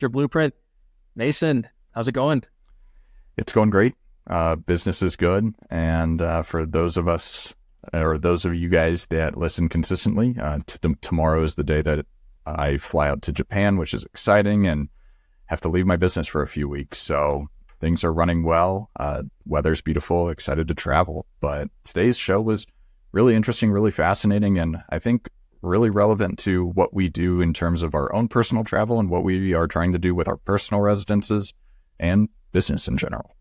your blueprint. Mason, how's it going? It's going great. Business is good. And for those of us, or those of you guys that listen consistently, tomorrow is the day that I fly out to Japan, which is exciting, and have to leave my business for a few weeks. So things are running well. Weather's beautiful, excited to travel. But today's show was really interesting, really fascinating, and I think really relevant to what we do in terms of our own personal travel and what we are trying to do with our personal residences and business in general.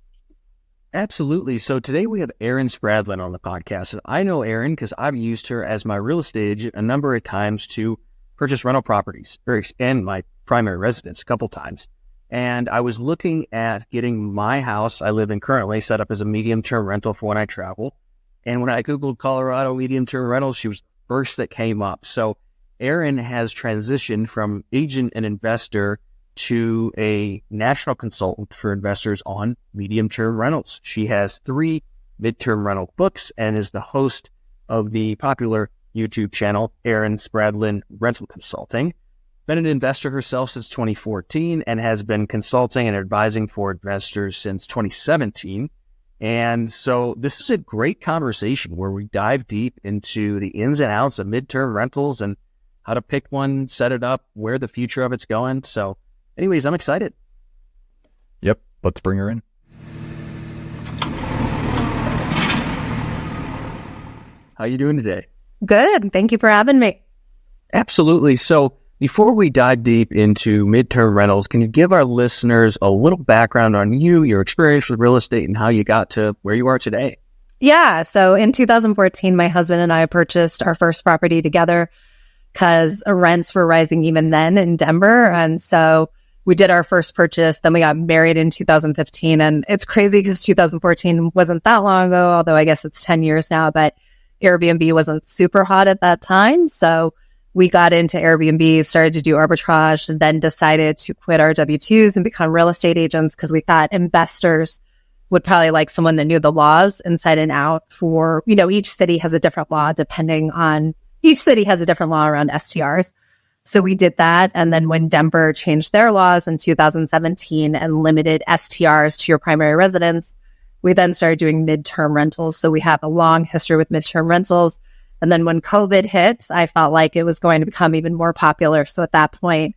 Absolutely. So today we have Erin Spradlin on the podcast. And I know Erin because I've used her as my real estate agent a number of times to purchase rental properties or expand my primary residence a couple times. And I was looking at getting my house I live in currently set up as a medium-term rental for when I travel. And when I Googled Colorado medium-term rentals, she was the first that came up. So Erin has transitioned from agent and investor to a national consultant for investors on medium-term rentals. She has 3 midterm rental books and is the host of the popular YouTube channel, Erin Spradlin Rental Consulting. Been an investor herself since 2014 and has been consulting and advising for investors since 2017. And so this is a great conversation where we dive deep into the ins and outs of midterm rentals and how to pick one, set it up, where the future of it's going. So anyways, I'm excited. Yep, let's bring her in. How you doing today? Good. Thank you for having me. Absolutely. So before we dive deep into midterm rentals, can you give our listeners a little background on you, your experience with real estate, and how you got to where you are today? Yeah. So in 2014, my husband and I purchased our first property together because rents were rising even then in Denver. And so we did our first purchase. Then we got married in 2015. And it's crazy because 2014 wasn't that long ago, although I guess it's 10 years now. But Airbnb wasn't super hot at that time. So we got into Airbnb, started to do arbitrage, and then decided to quit our W-2s and become real estate agents because we thought investors would probably like someone that knew the laws inside and out for, each city has a different law each city has a different law around STRs. So we did that. And then when Denver changed their laws in 2017 and limited STRs to your primary residence, we then started doing midterm rentals. So we have a long history with midterm rentals. And then when COVID hit, I felt like it was going to become even more popular. So at that point,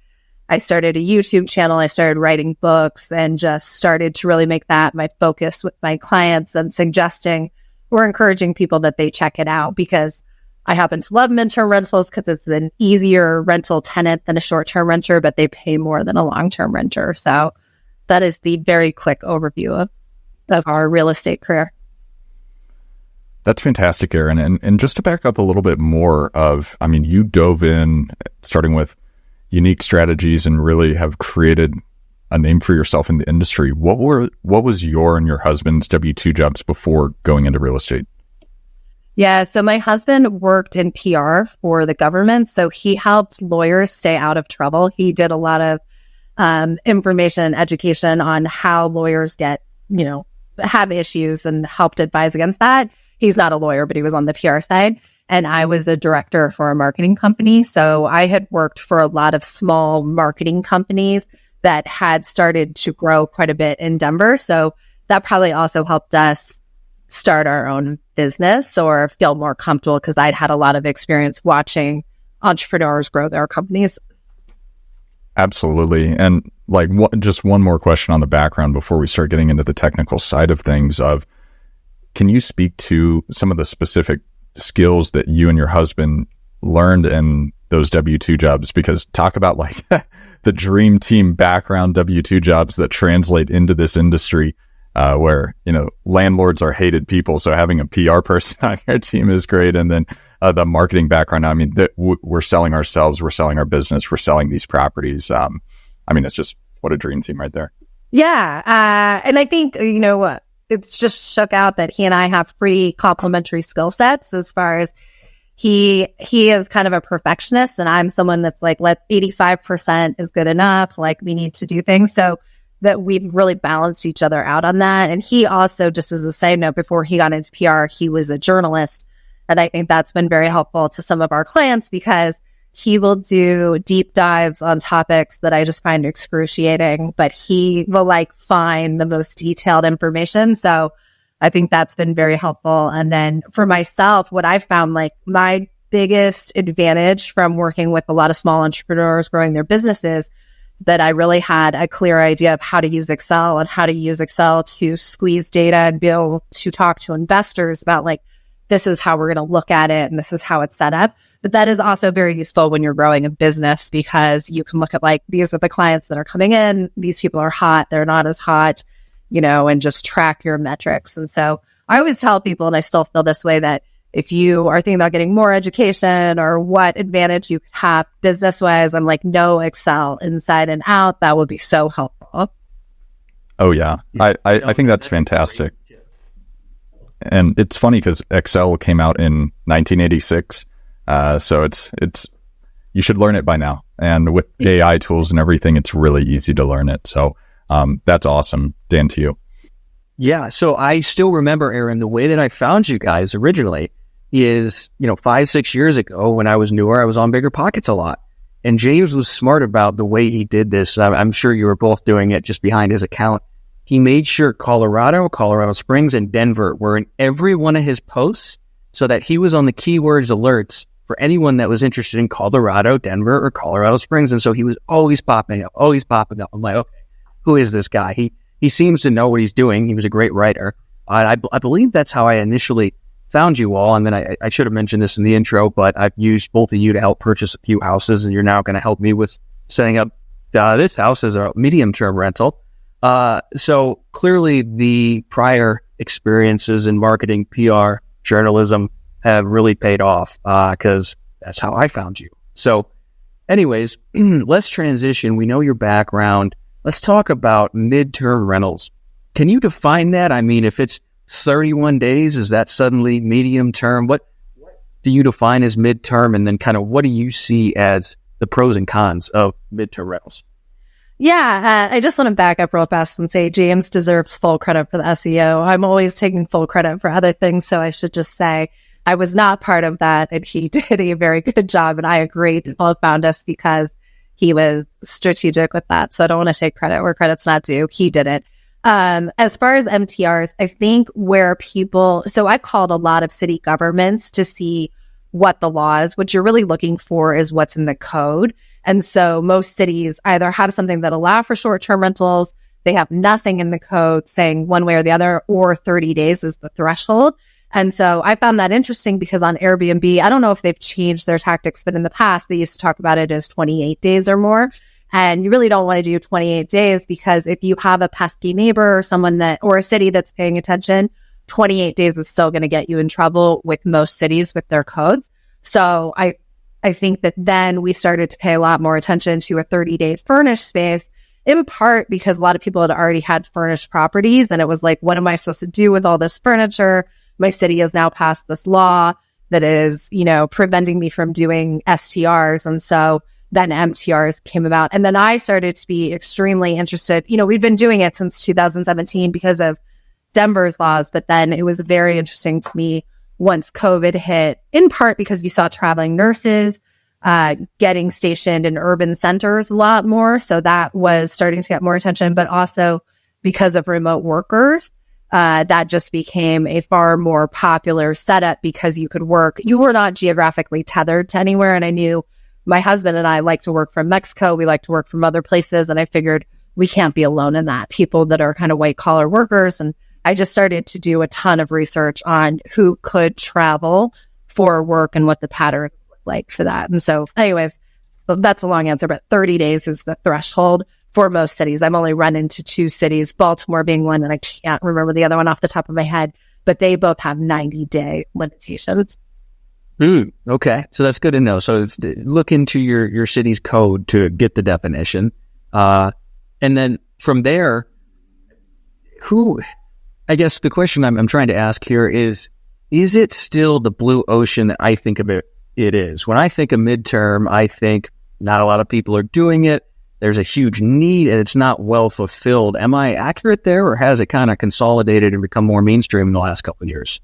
I started a YouTube channel. I started writing books and just started to really make that my focus with my clients and suggesting or encouraging people that they check it out because I happen to love midterm rentals because it's an easier rental tenant than a short-term renter, but they pay more than a long-term renter. So that is the very quick overview of our real estate career. That's fantastic, Erin. And just to back up a little bit more you dove in starting with unique strategies and really have created a name for yourself in the industry. What was your and your husband's W-2 jobs before going into real estate? Yeah, so my husband worked in PR for the government, so he helped lawyers stay out of trouble. He did a lot of information, education on how lawyers have issues and helped advise against that. He's not a lawyer, but he was on the PR side. And I was a director for a marketing company. So I had worked for a lot of small marketing companies that had started to grow quite a bit in Denver. So that probably also helped us start our own business or feel more comfortable because I'd had a lot of experience watching entrepreneurs grow their companies. Absolutely. And just one more question on the background before we start getting into the technical side of things can you speak to some of the specific skills that you and your husband learned in those W-2 jobs? Because talk about the dream team background W-2 jobs that translate into this industry where, landlords are hated people. So having a PR person on your team is great. And then the marketing background, we're selling ourselves, we're selling our business, we're selling these properties. It's just what a dream team right there. Yeah. And I think, it's just shook out that he and I have pretty complementary skill sets as far as he is kind of a perfectionist and I'm someone that's 85% is good enough. We need to do things. So that we've really balanced each other out on that. And he also, just as a side note, before he got into PR, he was a journalist. And I think that's been very helpful to some of our clients because he will do deep dives on topics that I just find excruciating, but he will like find the most detailed information. So I think that's been very helpful. And then for myself, what I found, like my biggest advantage from working with a lot of small entrepreneurs growing their businesses, that I really had a clear idea of how to use Excel and how to use Excel to squeeze data and be able to talk to investors about like, this is how we're going to look at it and this is how it's set up. But that is also very useful when you're growing a business, because you can look at like, these are the clients that are coming in. These people are hot. They're not as hot, and just track your metrics. And so I always tell people, and I still feel this way, that if you are thinking about getting more education or what advantage you have business-wise, I'm like, know Excel inside and out. That would be so helpful. Oh, yeah. I think that's fantastic. And it's funny because Excel came out in 1986. So it's you should learn it by now. And with AI tools and everything, it's really easy to learn it. So that's awesome. Dan, to you. Yeah. So I still remember, Erin, the way that I found you guys originally is, 5-6 years ago when I was newer, I was on Bigger Pockets a lot. And James was smart about the way he did this. I'm sure you were both doing it just behind his account. He made sure Colorado Springs, and Denver were in every one of his posts so that he was on the keywords alerts for anyone that was interested in Colorado, Denver, or Colorado Springs. And so he was always popping up. I'm like, okay, who is this guy? He seems to know what he's doing. He was a great writer. I believe that's how I initially found you all. And then I should have mentioned this in the intro, but I've used both of you to help purchase a few houses, and you're now going to help me with setting up this house as a medium-term rental. So clearly the prior experiences in marketing, PR, journalism have really paid off, because that's how I found you. So anyways, let's transition. We know your background. Let's talk about midterm rentals. Can you define that? I mean, if it's 31 days, is that suddenly medium term? What do you define as midterm? And then kind of what do you see as the pros and cons of midterm rentals? Yeah, I just want to back up real fast and say James deserves full credit for the SEO. I'm always taking full credit for other things, so I should just say I was not part of that, and he did a very good job, and I agree people found us because he was strategic with that. So I don't want to take credit where credit's not due. He did it. As far as MTRs, I think so I called a lot of city governments to see what the law is. What you're really looking for is what's in the code. And so most cities either have something that allow for short-term rentals, they have nothing in the code saying one way or the other, or 30 days is the threshold. And so I found that interesting because on Airbnb, I don't know if they've changed their tactics, but in the past, they used to talk about it as 28 days or more. And you really don't want to do 28 days because if you have a pesky neighbor or or a city that's paying attention, 28 days is still going to get you in trouble with most cities with their codes. So I think that then we started to pay a lot more attention to a 30-day furnished space, in part because a lot of people had already had furnished properties. And it was like, what am I supposed to do with all this furniture? My city has now passed this law that is, preventing me from doing STRs. And so then MTRs came about. And then I started to be extremely interested. We've been doing it since 2017 because of Denver's laws, but then it was very interesting to me once COVID hit, in part because you saw traveling nurses getting stationed in urban centers a lot more. So that was starting to get more attention, but also because of remote workers, that just became a far more popular setup because you were not geographically tethered to anywhere. And I knew my husband and I like to work from Mexico. We like to work from other places. And I figured we can't be alone in that. People that are kind of white collar workers. And I just started to do a ton of research on who could travel for work and what the patterns look like for that. And so anyways, that's a long answer, but 30 days is the threshold for most cities. I've only run into 2 cities, Baltimore being one, and I can't remember the other one off the top of my head, but they both have 90-day limitations. Okay. So that's good to know. So look into your city's code to get the definition. And then from there, I guess the question I'm trying to ask here is it still the blue ocean that I think of it is? When I think of midterm, I think not a lot of people are doing it. There's a huge need and it's not well fulfilled. Am I accurate there, or has it kind of consolidated and become more mainstream in the last couple of years?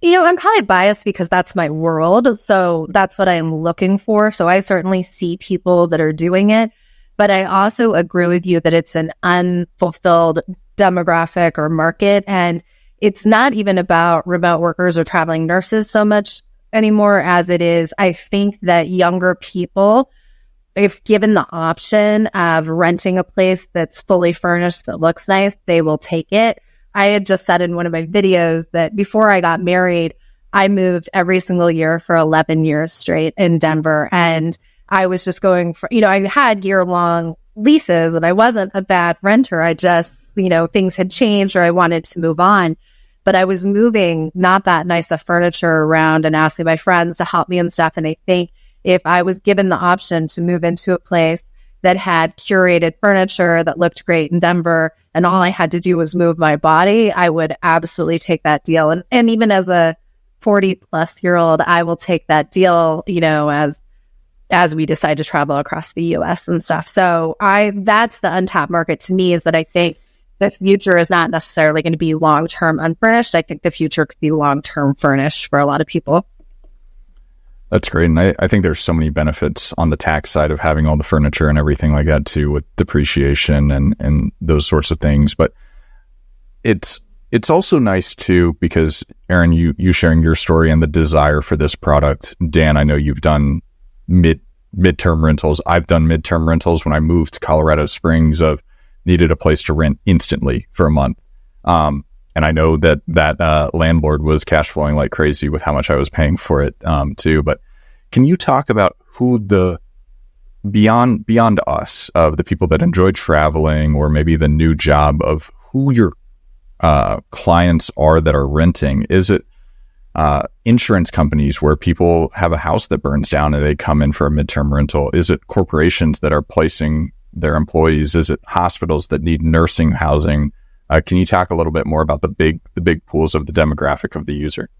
I'm probably biased because that's my world. So that's what I'm looking for. So I certainly see people that are doing it, but I also agree with you that it's an unfulfilled demographic or market. And it's not even about remote workers or traveling nurses so much anymore as it is. I think that younger people, if given the option of renting a place that's fully furnished, that looks nice, they will take it. I had just said in one of my videos that before I got married, I moved every single year for 11 years straight in Denver. And I was just going for, I had year-long leases and I wasn't a bad renter. I just, things had changed or I wanted to move on. But I was moving not that nice of furniture around and asking my friends to help me and stuff. And I think if I was given the option to move into a place that had curated furniture that looked great in Denver, and all I had to do was move my body, I would absolutely take that deal. And even as a 40-plus-year-old, I will take that deal, as we decide to travel across the U.S. and stuff. So that's the untapped market to me, is that I think the future is not necessarily going to be long-term unfurnished. I think the future could be long-term furnished for a lot of people. That's great. And I think there's so many benefits on the tax side of having all the furniture and everything like that too, with depreciation and those sorts of things. But it's also nice too, because Erin, you sharing your story and the desire for this product. Dan, I know you've done midterm rentals. I've done midterm rentals when I moved to Colorado Springs. Of needed a place to rent instantly for a month. And I know that landlord was cash flowing like crazy with how much I was paying for it too. But can you talk about who the beyond us, of the people that enjoy traveling, or maybe the new job, of who your clients are that are renting? Is it insurance companies where people have a house that burns down and they come in for a midterm rental? Is it corporations that are placing their employees? Is it hospitals that need nursing housing? Can you talk a little bit more about the big pools of the demographic of the user?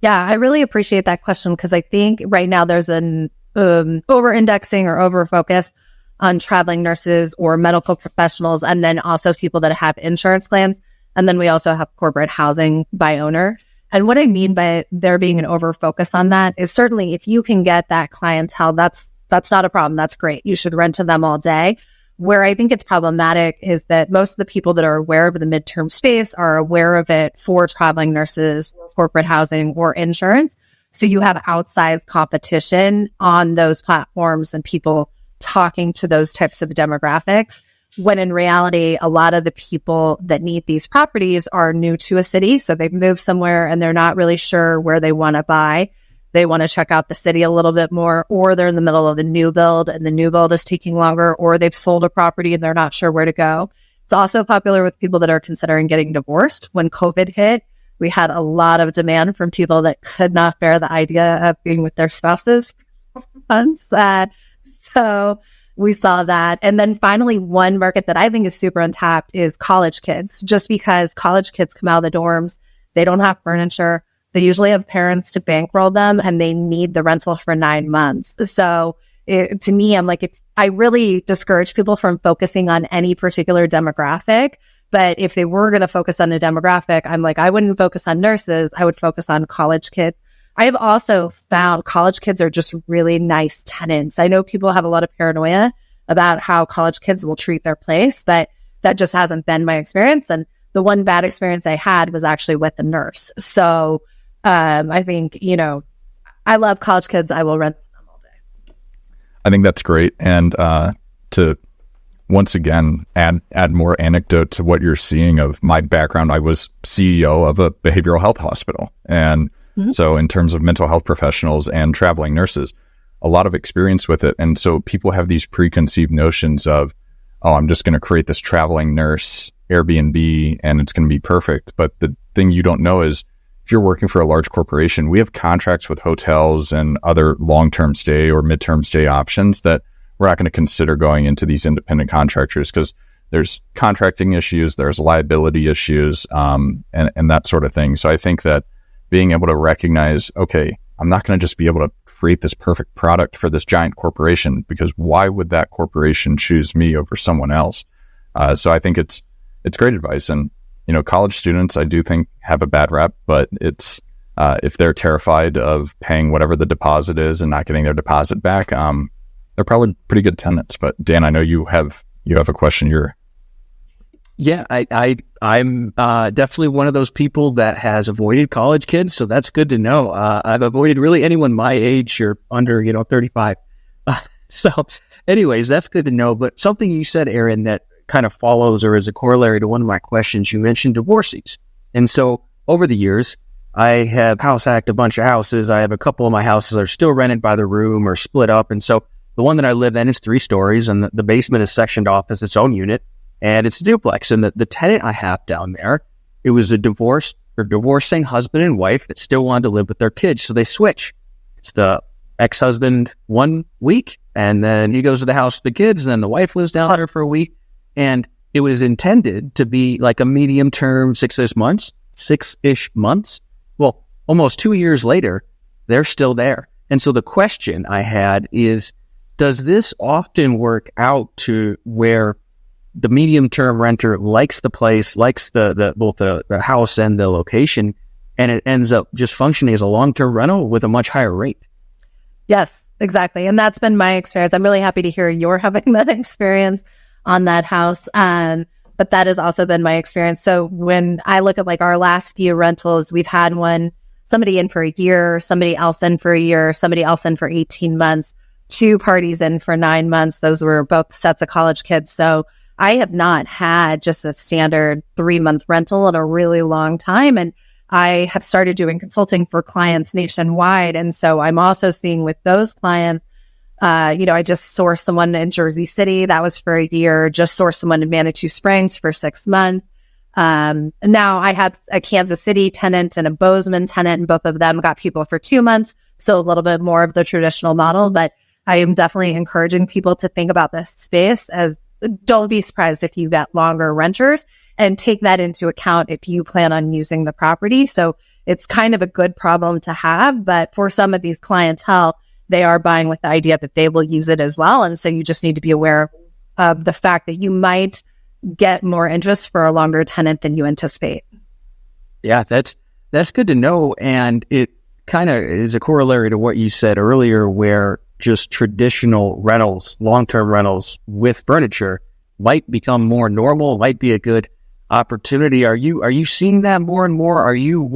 Yeah, I really appreciate that question, because I think right now there's an over-indexing or over-focus on traveling nurses or medical professionals, and then also people that have insurance plans. And then we also have corporate housing by owner. And what I mean by there being an over-focus on that is, certainly if you can get that clientele, that's not a problem. That's great. You should rent to them all day. Where I think it's problematic is that most of the people that are aware of the midterm space are aware of it for traveling nurses, corporate housing, or insurance. So you have outsized competition on those platforms and people talking to those types of demographics, when in reality, a lot of the people that need these properties are new to a city. So they've moved somewhere and they're not really sure where they want to buy. They want to check out the city a little bit more, or they're in the middle of a new build and the new build is taking longer, or they've sold a property and they're not sure where to go. It's also popular with people that are considering getting divorced. When COVID hit, we had a lot of demand from people that could not bear the idea of being with their spouses for months. So we saw that. And then finally, one market that I think is super untapped is college kids, just because college kids come out of the dorms, they don't have furniture. They usually have parents to bankroll them, and they need the rental for 9 months. So to me, I'm like, I really discourage people from focusing on any particular demographic. But if they were going to focus on a demographic, I'm like, I wouldn't focus on nurses. I would focus on college kids. I have also found college kids are just really nice tenants. I know people have a lot of paranoia about how college kids will treat their place, but that just hasn't been my experience. And the one bad experience I had was actually with the nurse. So I think, I love college kids. I will rent them all day. I think that's great. And to once again add more anecdote to what you're seeing of my background, I was CEO of a behavioral health hospital. And so in terms of mental health professionals and traveling nurses, a lot of experience with it. And so people have these preconceived notions of, oh, I'm just going to create this traveling nurse Airbnb and it's going to be perfect. But the thing you don't know is, if you're working for a large corporation, we have contracts with hotels and other long-term stay or midterm stay options that we're not going to consider going into these independent contractors, because there's contracting issues, there's liability issues, and that sort of thing. So I think that being able to recognize, okay, I'm not going to just be able to create this perfect product for this giant corporation, because why would that corporation choose me over someone else? So I think it's great advice. And college students, I do think, have a bad rep, but it's if they're terrified of paying whatever the deposit is and not getting their deposit back, they're probably pretty good tenants. But Dan, I know you have a question. Yeah, I'm definitely one of those people that has avoided college kids, so that's good to know. I've avoided really anyone my age or under, 35. So anyways, that's good to know. But something you said, Erin, that kind of follows or is a corollary to one of my questions, you mentioned divorcees. And so over the years, I have house hacked a bunch of houses. I have a couple of my houses that are still rented by the room or split up. And so the one that I live in is 3 stories, and the basement is sectioned off as its own unit. And it's a duplex. And the tenant I have down there, it was a divorcing husband and wife that still wanted to live with their kids. So they switch. It's the ex-husband 1 week, and then he goes to the house with the kids, and then the wife lives down there for a week. And it was intended to be like a medium term, 6-ish months. Well, almost 2 years later, they're still there. And so the question I had is, does this often work out to where the medium-term renter likes the place, likes both the house and the location, and it ends up just functioning as a long-term rental with a much higher rate? Yes, exactly. And that's been my experience. I'm really happy to hear you're having that experience on that house. But that has also been my experience. So when I look at like our last few rentals, we've had somebody in for a year, somebody else in for a year, somebody else in for 18 months, 2 parties in for 9 months. Those were both sets of college kids. So I have not had just a standard 3-month rental in a really long time. And I have started doing consulting for clients nationwide. And so I'm also seeing with those clients, I just sourced someone in Jersey City. That was for a year. Just sourced someone in Manitou Springs for 6 months. Now I have a Kansas City tenant and a Bozeman tenant, and both of them got people for 2 months. So a little bit more of the traditional model, but I am definitely encouraging people to think about this space as don't be surprised if you get longer renters, and take that into account if you plan on using the property. So it's kind of a good problem to have, but for some of these clientele, they are buying with the idea that they will use it as well. And so you just need to be aware of the fact that you might get more interest for a longer tenant than you anticipate. Yeah, that's good to know. And it kind of is a corollary to what you said earlier, where just traditional rentals, long-term rentals with furniture might become more normal, might be a good opportunity. Are you seeing that more and more? Are you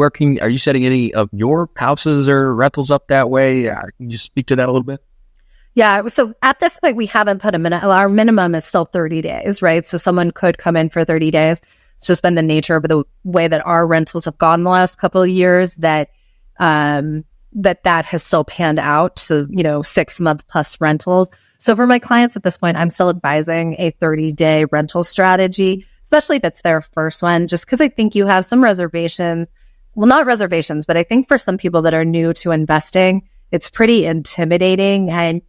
setting any of your houses or rentals up that way? Can you just speak to that a little bit? Yeah. So at this point, we haven't put our minimum is still 30 days, right? So someone could come in for 30 days. It's just been the nature of the way that our rentals have gone the last couple of years that has still panned out. So, 6-month plus rentals. So for my clients at this point, I'm still advising a 30-day rental strategy, especially if it's their first one, just because I think you have some reservations. Well, not reservations, but I think for some people that are new to investing, it's pretty intimidating. And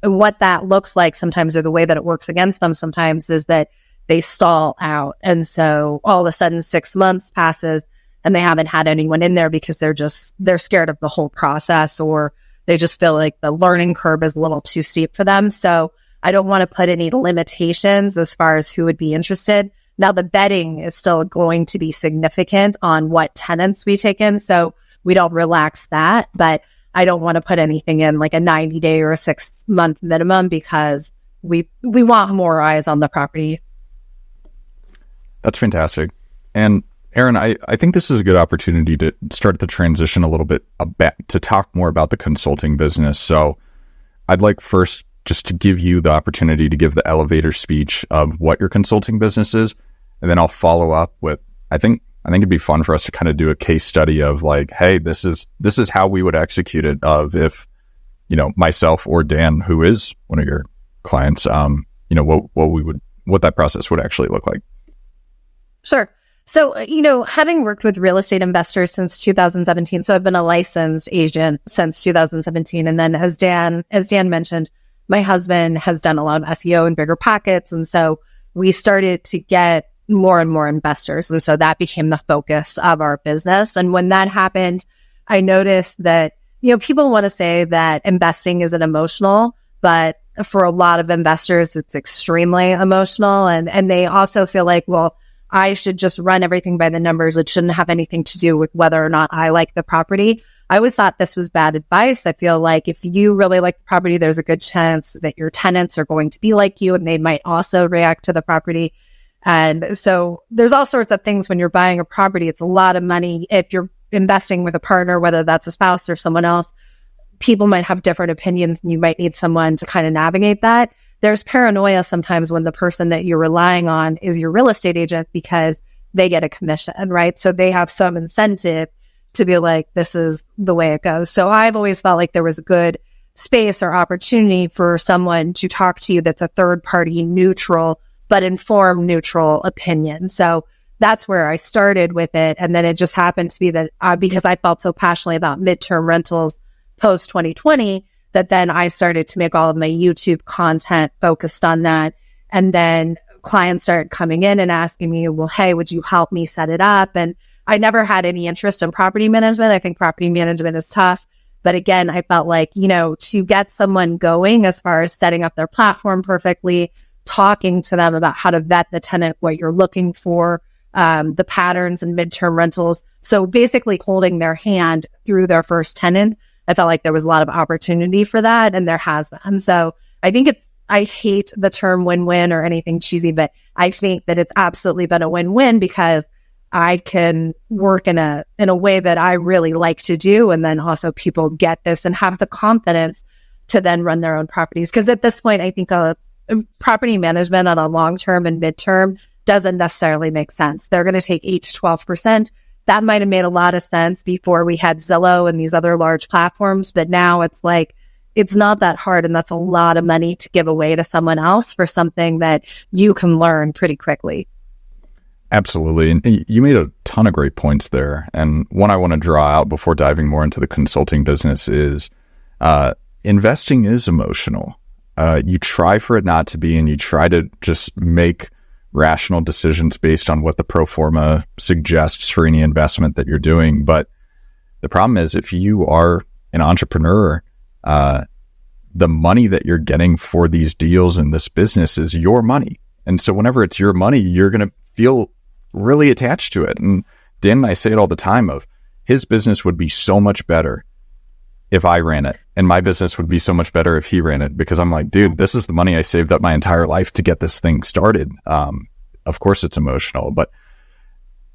what that looks like sometimes, or the way that it works against them sometimes, is that they stall out. And so all of a sudden 6 months passes and they haven't had anyone in there because they're scared of the whole process, or they just feel like the learning curve is a little too steep for them. So I don't want to put any limitations as far as who would be interested. Now, the vetting is still going to be significant on what tenants we take in, so we don't relax that. But I don't want to put anything in like a 90-day or a 6-month minimum, because we want more eyes on the property. That's fantastic. And Erin, I think this is a good opportunity to start the transition a little bit to talk more about the consulting business. So I'd like first just to give you the opportunity to give the elevator speech of what your consulting business is. And then I'll follow up with, I think it'd be fun for us to kind of do a case study of like, hey, this is how we would execute it, of if, myself or Dan, who is one of your clients, what that process would actually look like. Sure. So, having worked with real estate investors since 2017, so I've been a licensed agent since 2017. And then as Dan mentioned, my husband has done a lot of SEO in bigger pockets. And so we started to get more and more investors. And so that became the focus of our business. And when that happened, I noticed that, people want to say that investing isn't emotional, but for a lot of investors, it's extremely emotional. And they also feel like, well, I should just run everything by the numbers. It shouldn't have anything to do with whether or not I like the property. I always thought this was bad advice. I feel like if you really like the property, there's a good chance that your tenants are going to be like you and they might also react to the property. And so there's all sorts of things when you're buying a property. It's a lot of money. If you're investing with a partner, whether that's a spouse or someone else, people might have different opinions and you might need someone to kind of navigate that. There's paranoia sometimes when the person that you're relying on is your real estate agent because they get a commission, right? So they have some incentive to be like, this is the way it goes. So I've always felt like there was a good space or opportunity for someone to talk to you that's a third party neutral, but informed neutral opinion. So that's where I started with it. And then it just happened to be that because I felt so passionately about midterm rentals post 2020, that then I started to make all of my YouTube content focused on that. And then clients started coming in and asking me, well, hey, would you help me set it up? And I never had any interest in property management. I think property management is tough. But again, I felt like, to get someone going as far as setting up their platform perfectly, talking to them about how to vet the tenant, what you're looking for, the patterns and midterm rentals. So basically holding their hand through their first tenant. I felt like there was a lot of opportunity for that, and there has been. So I think I hate the term win-win or anything cheesy, but I think that it's absolutely been a win-win because I can work in a way that I really like to do. And then also people get this and have the confidence to then run their own properties. Because at this point, I think property management on a long-term and midterm doesn't necessarily make sense. They're going to take 8 to 12%. That might have made a lot of sense before we had Zillow and these other large platforms. But now it's like, it's not that hard. And that's a lot of money to give away to someone else for something that you can learn pretty quickly. Absolutely. And you made a ton of great points there. And one I want to draw out before diving more into the consulting business is investing is emotional. You try for it not to be, and you try to just make rational decisions based on what the pro forma suggests for any investment that you're doing. But the problem is, if you are an entrepreneur, the money that you're getting for these deals in this business is your money. And so whenever it's your money, you're going to feel really attached to it. And Dan and I say it all the time of his business would be so much better if I ran it, and my business would be so much better if he ran it, because I'm like, dude, this is the money I saved up my entire life to get this thing started. Of course it's emotional, but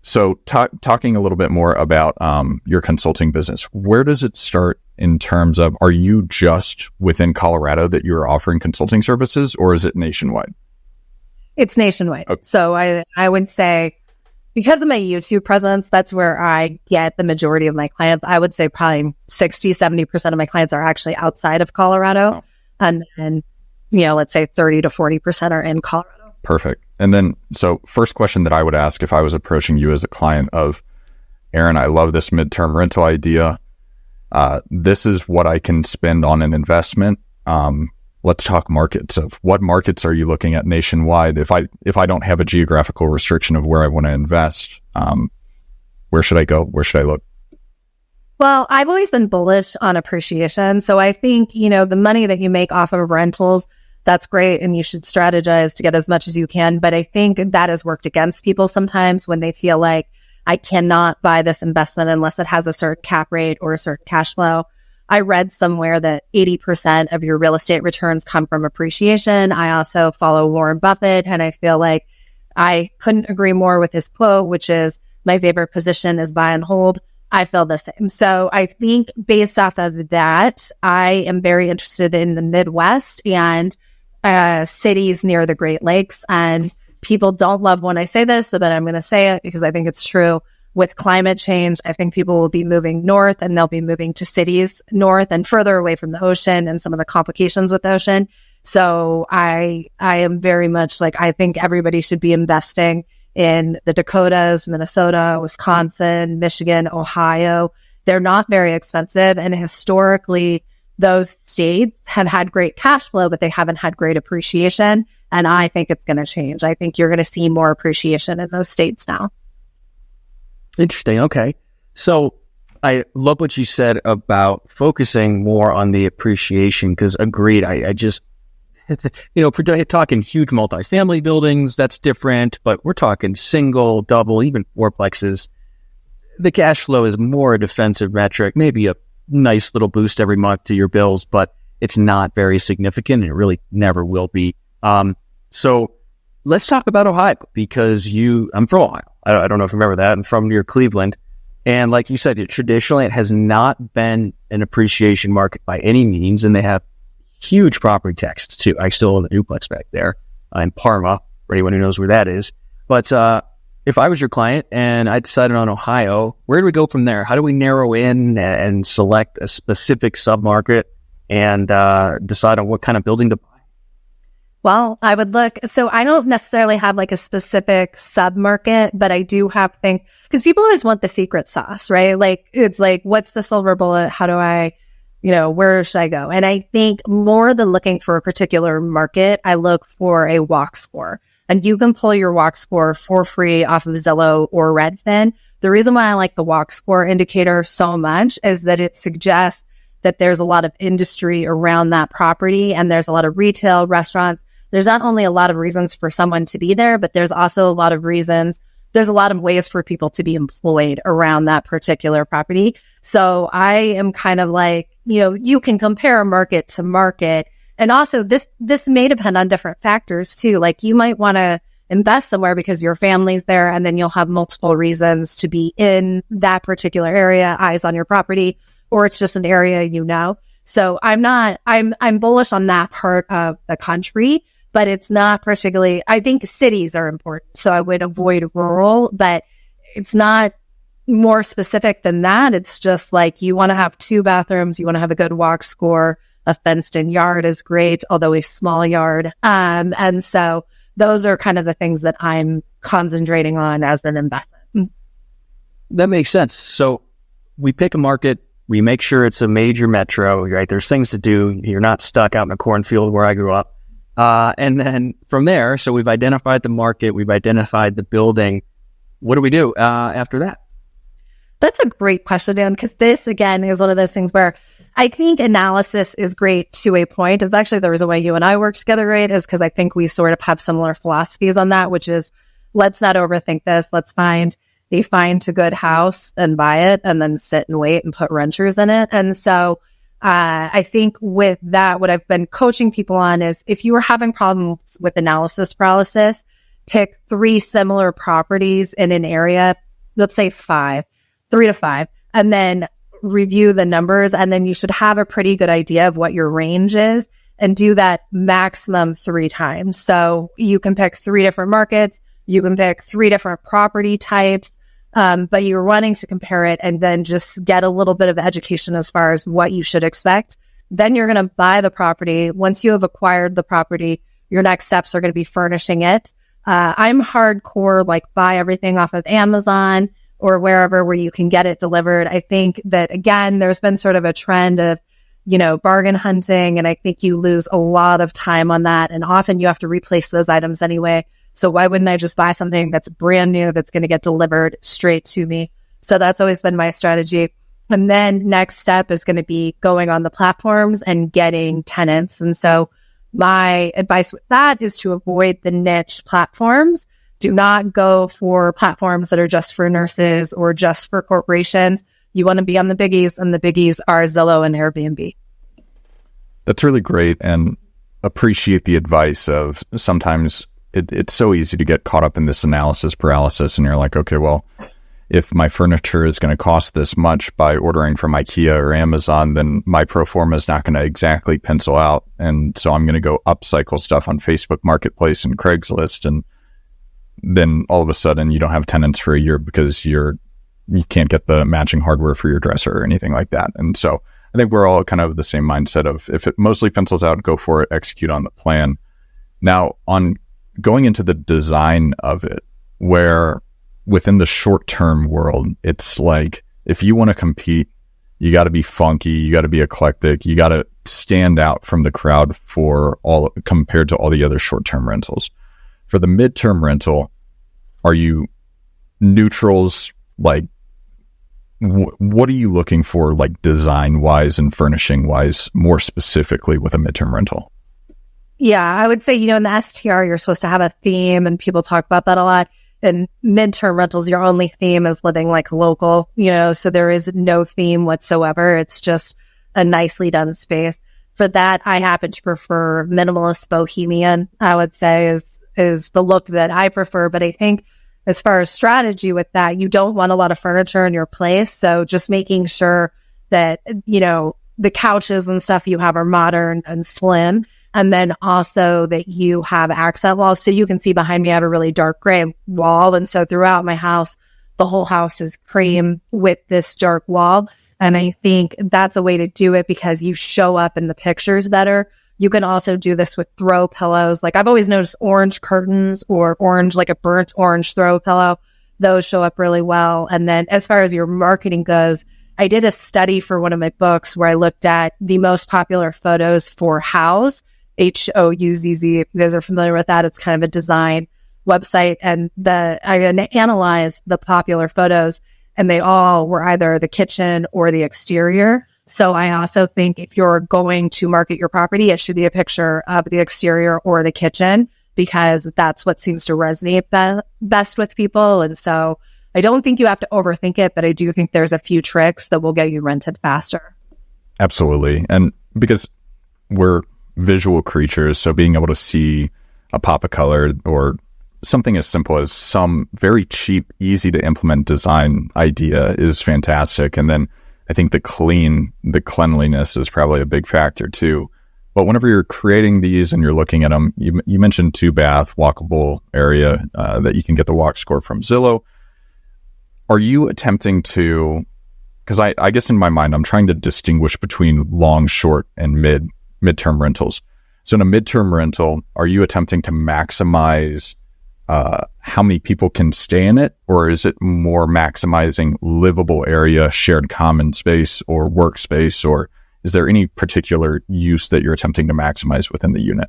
so talking a little bit more about your consulting business, where does it start in terms of, are you just within Colorado that you're offering consulting services, or is it nationwide? It's nationwide. Okay. So I would say, because of my YouTube presence, that's where I get the majority of my clients. I would say probably 60, 70% of my clients are actually outside of Colorado. Oh. And let's say 30 to 40% are in Colorado. Perfect. And then, so first question that I would ask if I was approaching you as a client of, Erin, I love this midterm rental idea. This is what I can spend on an investment. Let's talk markets. Of what markets are you looking at nationwide? If I don't have a geographical restriction of where I want to invest, where should I go? Where should I look? Well, I've always been bullish on appreciation. So I think, the money that you make off of rentals, that's great. And you should strategize to get as much as you can. But I think that has worked against people sometimes when they feel like, I cannot buy this investment unless it has a certain cap rate or a certain cash flow. I read somewhere that 80% of your real estate returns come from appreciation. I also follow Warren Buffett, and I feel like I couldn't agree more with his quote, which is, my favorite position is buy and hold. I feel the same. So I think based off of that, I am very interested in the Midwest and cities near the Great Lakes. And people don't love when I say this, but I'm going to say it because I think it's true. With climate change, I think people will be moving north, and they'll be moving to cities north and further away from the ocean and some of the complications with the ocean. So I am very much like, I think everybody should be investing in the Dakotas, Minnesota, Wisconsin, Michigan, Ohio. They're not very expensive. And historically, those states have had great cash flow, but they haven't had great appreciation. And I think it's going to change. I think you're going to see more appreciation in those states now. Interesting. Okay. So I love what you said about focusing more on the appreciation, because agreed, I just, talking huge multifamily buildings, that's different, but we're talking single, double, even fourplexes. The cash flow is more a defensive metric, maybe a nice little boost every month to your bills, but it's not very significant, and it really never will be. So let's talk about Ohio, because I'm from Ohio. I don't know if you remember that. I'm from near Cleveland. And like you said, traditionally, it has not been an appreciation market by any means, and they have huge property taxes too. I still own a duplex back there in Parma, for anyone who knows where that is. But if I was your client and I decided on Ohio, where do we go from there? How do we narrow in and select a specific submarket and decide on what kind of building to buy? Well, I would look. So I don't necessarily have like a specific sub-market, but I do have things, because people always want the secret sauce, right? Like, it's like, what's the silver bullet? How do I, where should I go? And I think more than looking for a particular market, I look for a walk score. And you can pull your walk score for free off of Zillow or Redfin. The reason why I like the walk score indicator so much is that it suggests that there's a lot of industry around that property, and there's a lot of retail, restaurants. There's not only a lot of reasons for someone to be there, but there's also a lot of reasons. There's a lot of ways for people to be employed around that particular property. So I am kind of like, you can compare market to market. And also this may depend on different factors too. Like, you might want to invest somewhere because your family's there, and then you'll have multiple reasons to be in that particular area, eyes on your property, or it's just an area. So I'm bullish on that part of the country. But it's not particularly, I think cities are important. So I would avoid rural, but it's not more specific than that. It's just like, you want to have 2 bathrooms, you want to have a good walk score, a fenced in yard is great, although a small yard. And so those are kind of the things that I'm concentrating on as an investment. That makes sense. So we pick a market, we make sure it's a major metro, right? There's things to do. You're not stuck out in a cornfield where I grew up. And then from there, so we've identified the market, we've identified the building. What do we do after that? That's a great question, Dan, because this, again, is one of those things where I think analysis is great to a point. It's actually the reason why you and I work together, right, is because I think we sort of have similar philosophies on that, which is, let's not overthink this. Let's find a fine to good house and buy it, and then sit and wait and put renters in it. And so I think with that, what I've been coaching people on is, if you are having problems with analysis paralysis, pick 3 similar properties in an area, let's say 3 to 5, and then review the numbers. And then you should have a pretty good idea of what your range is, and do that maximum 3 times. So you can pick 3 different markets, you can pick 3 different property types, but you're wanting to compare it and then just get a little bit of education as far as what you should expect. Then you're going to buy the property. Once you have acquired the property, your next steps are going to be furnishing it. I'm hardcore, like, buy everything off of Amazon or wherever where you can get it delivered. I think that, again, there's been sort of a trend of, bargain hunting, and I think you lose a lot of time on that. And often you have to replace those items anyway. So why wouldn't I just buy something that's brand new, that's going to get delivered straight to me? So that's always been my strategy. And then next step is going to be going on the platforms and getting tenants. And so my advice with that is to avoid the niche platforms. Do not go for platforms that are just for nurses or just for corporations. You want to be on the biggies, and the biggies are Zillow and Airbnb. That's really great, and appreciate the advice of, sometimes it's so easy to get caught up in this analysis paralysis, and you're like, okay, well, if my furniture is going to cost this much by ordering from IKEA or Amazon, then my pro forma is not going to exactly pencil out. And so I'm going to go upcycle stuff on Facebook Marketplace and Craigslist. And then all of a sudden you don't have tenants for a year because you can't get the matching hardware for your dresser or anything like that. And so I think we're all kind of the same mindset of, if it mostly pencils out, go for it, execute on the plan. Now, on going into the design of it, where within the short-term world, it's like, if you want to compete, you got to be funky, you got to be eclectic, you got to stand out from the crowd compared to all the other short-term rentals. For the midterm rental, are you neutrals? Like, what are you looking for, like, design-wise and furnishing-wise, more specifically with a midterm rental? Yeah, I would say, in the STR, you're supposed to have a theme, and people talk about that a lot. In midterm rentals, your only theme is living like local, so there is no theme whatsoever. It's just a nicely done space. For that, I happen to prefer minimalist bohemian, I would say is the look that I prefer. But I think as far as strategy with that, you don't want a lot of furniture in your place. So just making sure that, the couches and stuff you have are modern and slim. And then also that you have accent walls. So you can see behind me, I have a really dark gray wall. And so throughout my house, the whole house is cream with this dark wall. And I think that's a way to do it because you show up in the pictures better. You can also do this with throw pillows. Like I've always noticed orange curtains or orange, like a burnt orange throw pillow. Those show up really well. And then as far as your marketing goes, I did a study for one of my books where I looked at the most popular photos for Houzz, Houzz. If you guys are familiar with that, it's kind of a design website. And I analyzed the popular photos, and they all were either the kitchen or the exterior. So I also think if you're going to market your property, it should be a picture of the exterior or the kitchen, because that's what seems to resonate best with people. And so I don't think you have to overthink it, but I do think there's a few tricks that will get you rented faster. Absolutely. And because we're visual creatures, so being able to see a pop of color or something as simple as some very cheap, easy to implement design idea is fantastic. And then I think the cleanliness is probably a big factor too. But whenever you're creating these and you're looking at them, you mentioned 2-bath walkable area that you can get the walk score from Zillow. Are you attempting to, because I guess in my mind, I'm trying to distinguish between long, short, and midterm rentals. So in a midterm rental, are you attempting to maximize how many people can stay in it, or is it more maximizing livable area, shared common space, or workspace, or is there any particular use that you're attempting to maximize within the unit?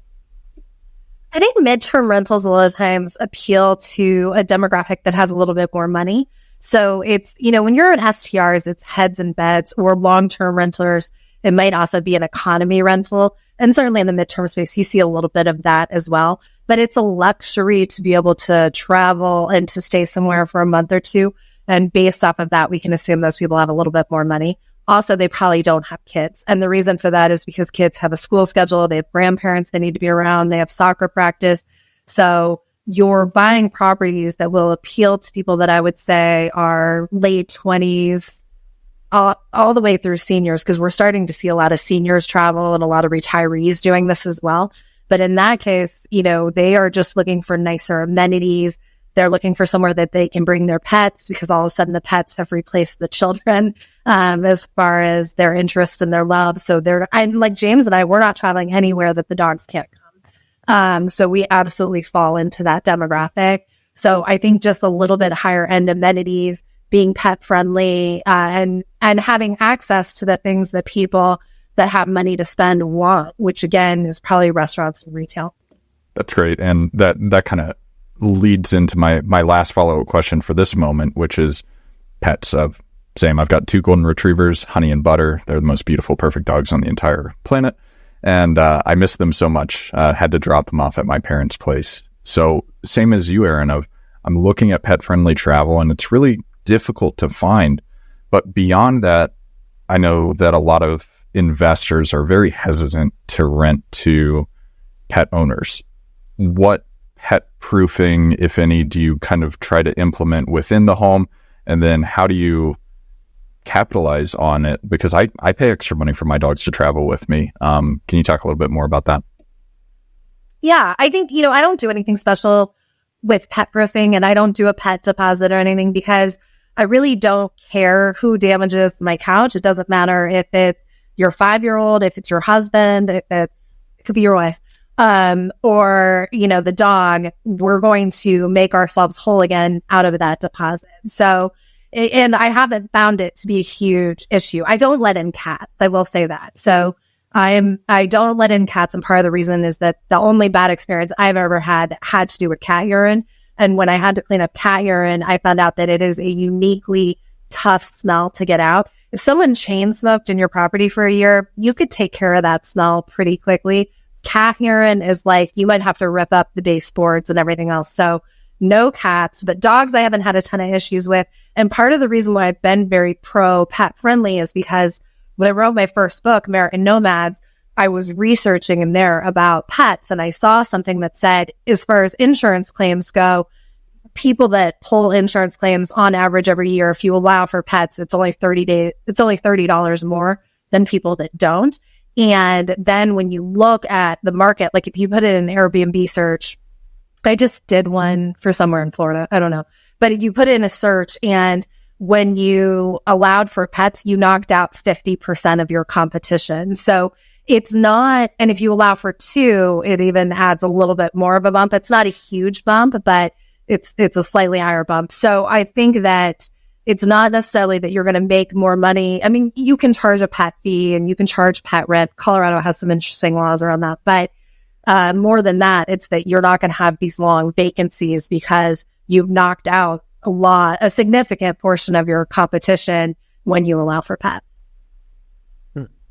I think midterm rentals a lot of times appeal to a demographic that has a little bit more money. So it's, when you're in STRs, it's heads and beds, or long-term renters. It might also be an economy rental. And certainly in the midterm space, you see a little bit of that as well. But it's a luxury to be able to travel and to stay somewhere for a month or two. And based off of that, we can assume those people have a little bit more money. Also, they probably don't have kids. And the reason for that is because kids have a school schedule. They have grandparents they need to be around. They have soccer practice. So you're buying properties that will appeal to people that I would say are late 20s, all the way through seniors, because we're starting to see a lot of seniors travel and a lot of retirees doing this as well. But in that case, they are just looking for nicer amenities. They're looking for somewhere that they can bring their pets, because all of a sudden the pets have replaced the children as far as their interest and their love. So I'm like James and I, we're not traveling anywhere that the dogs can't come. So we absolutely fall into that demographic. So I think just a little bit higher end amenities, being pet friendly, and having access to the things that people that have money to spend want, which again is probably restaurants and retail. That's great. And that kind of leads into my last follow-up question for this moment, which is pets. I've got 2 golden retrievers, Honey and Butter. They're the most beautiful, perfect dogs on the entire planet. And I miss them so much. Had to drop them off at my parents' place. So same as you, Erin, I'm looking at pet-friendly travel, and it's really difficult to find. But beyond that, I know that a lot of investors are very hesitant to rent to pet owners. What pet proofing, if any, do you kind of try to implement within the home? And then how do you capitalize on it? Because I pay extra money for my dogs to travel with me. Can you talk a little bit more about that? Yeah, I think, I don't do anything special with pet proofing, and I don't do a pet deposit or anything, because I really don't care who damages my couch. It doesn't matter if it's your 5-year-old, if it's your husband, it could be your wife, or, the dog. We're going to make ourselves whole again out of that deposit. So, and I haven't found it to be a huge issue. I don't let in cats. I will say that. So I don't let in cats. And part of the reason is that the only bad experience I've ever had to do with cat urine. And when I had to clean up cat urine, I found out that it is a uniquely tough smell to get out. If someone chain smoked in your property for a year, you could take care of that smell pretty quickly. Cat urine is like, you might have to rip up the baseboards and everything else. So no cats, but dogs I haven't had a ton of issues with. And part of the reason why I've been very pro pet friendly is because when I wrote my first book, American Nomads, I was researching in there about pets, and I saw something that said, as far as insurance claims go, people that pull insurance claims on average every year, if you allow for pets, it's only $30 more than people that don't. And then when you look at the market, like if you put it in an Airbnb search, I just did one for somewhere in Florida, I don't know, but if you put it in a search, and when you allowed for pets, you knocked out 50% of your competition. So it's not, and if you allow for two, it even adds a little bit more of a bump. It's not a huge bump, but it's a slightly higher bump. So I think that it's not necessarily that you're going to make more money. I mean, you can charge a pet fee and you can charge pet rent. Colorado has some interesting laws around that. But more than that, it's that you're not going to have these long vacancies because you've knocked out a significant portion of your competition when you allow for pets.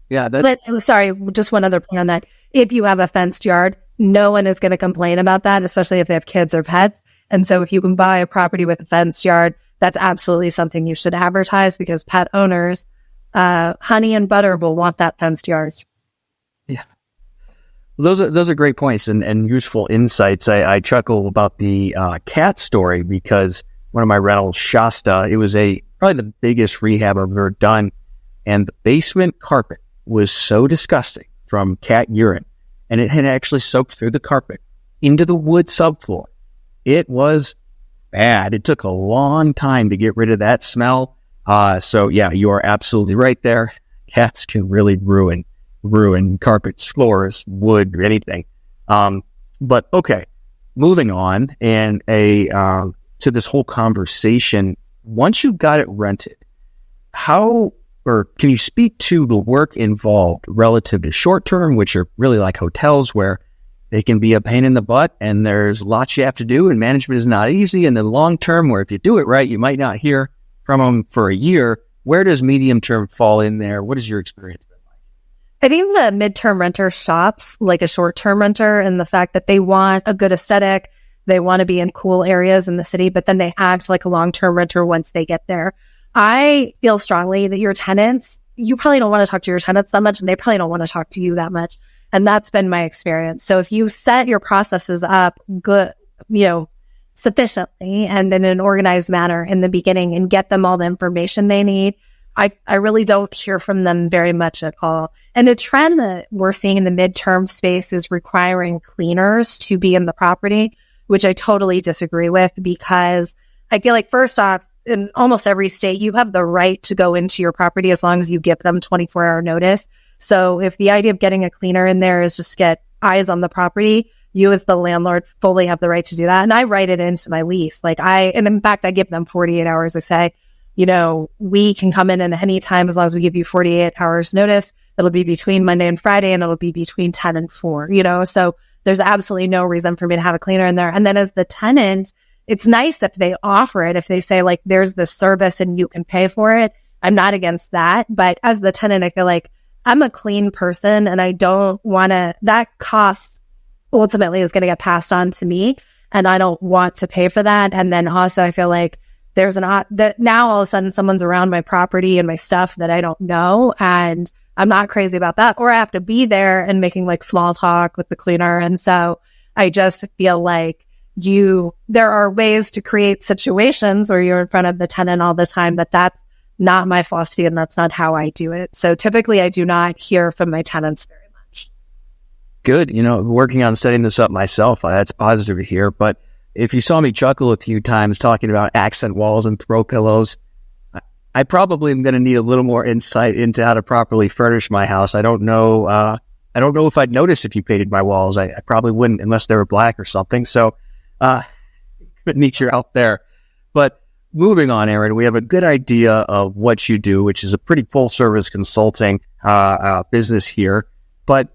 Yeah. Sorry, just one other point on that. If you have a fenced yard, no one is going to complain about that, especially if they have kids or pets. And so if you can buy a property with a fenced yard, that's absolutely something you should advertise, because pet owners, honey and butter, will want that fenced yard. Yeah. Those are great points and useful insights. I chuckle about the cat story because one of my rentals, Shasta, it was probably the biggest rehab I've ever done. And the basement carpet was so disgusting from cat urine, and it had actually soaked through the carpet into the wood subfloor. It was bad. It took a long time to get rid of that smell. So yeah, you are absolutely right there. Cats can really ruin carpets, floors, wood, or anything. But okay, moving on and to this whole conversation. Once you've got it rented, can you speak to the work involved relative to short term, which are really like hotels where they can be a pain in the butt and there's lots you have to do and management is not easy, and then long term where if you do it right, you might not hear from them for a year. Where does medium term fall in there? What is your experience been like? I think the midterm renter shops like a short-term renter in the fact that they want a good aesthetic, they want to be in cool areas in the city, but then they act like a long-term renter once they get there. I feel strongly that your tenants, you probably don't want to talk to your tenants that much, and they probably don't want to talk to you that much. And that's been my experience. So if you set your processes up good, sufficiently and in an organized manner in the beginning and get them all the information they need, I really don't hear from them very much at all. And a trend that we're seeing in the midterm space is requiring cleaners to be in the property, which I totally disagree with, because I feel like, first off, in almost every state, you have the right to go into your property as long as you give them 24-hour notice. So if the idea of getting a cleaner in there is just get eyes on the property, you as the landlord fully have the right to do that. And I write it into my lease. And in fact, I give them 48 hours. I say, we can come in at any time as long as we give you 48 hours notice. It'll be between Monday and Friday, and it'll be between 10 and 4, so there's absolutely no reason for me to have a cleaner in there. And then as the tenant, it's nice if they offer it, if they say like, there's this service and you can pay for it. I'm not against that. But as the tenant, I feel like I'm a clean person and I don't want to, that cost ultimately is going to get passed on to me, and I don't want to pay for that. And then also I feel like there's that now all of a sudden someone's around my property and my stuff that I don't know, and I'm not crazy about that. Or I have to be there and making like small talk with the cleaner. And so I just feel like there are ways to create situations where you're in front of the tenant all the time, but that's not my philosophy and that's not how I do it. So typically I do not hear from my tenants very much. Good. Working on setting this up myself, that's positive to hear. But if you saw me chuckle a few times talking about accent walls and throw pillows, I probably am going to need a little more insight into how to properly furnish my house. I don't know if I'd notice if you painted my walls. I probably wouldn't unless they were black or something. So good meet you out there. But moving on, Erin, we have a good idea of what you do, which is a pretty full service consulting business here. But